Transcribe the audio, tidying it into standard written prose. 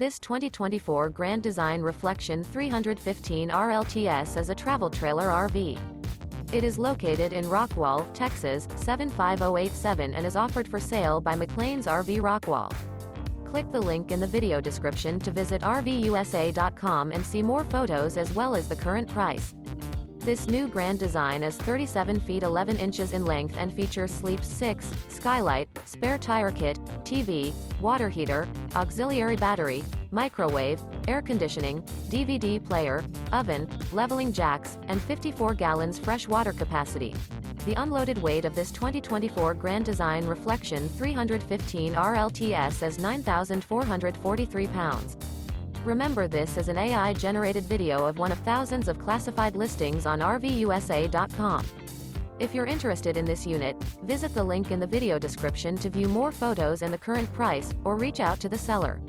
This 2024 Grand Design Reflection 315 RLTS is a travel trailer RV. It is located in Rockwall, Texas, 75087 and is offered for sale by McClain's RV Rockwall. Click the link in the video description to visit RVUSA.com and see more photos as well as the current price. This new Grand Design is 37 feet 11 inches in length and features Sleep 6, skylight, spare tire kit, TV, water heater, auxiliary battery, microwave, air conditioning, DVD player, oven, leveling jacks, and 54 gallons fresh water capacity. The unloaded weight of this 2024 Grand Design Reflection 315 RLTS is 9,443 pounds. Remember, this is an AI-generated video of one of thousands of classified listings on RVUSA.com. If you're interested in this unit, visit the link in the video description to view more photos and the current price, or reach out to the seller.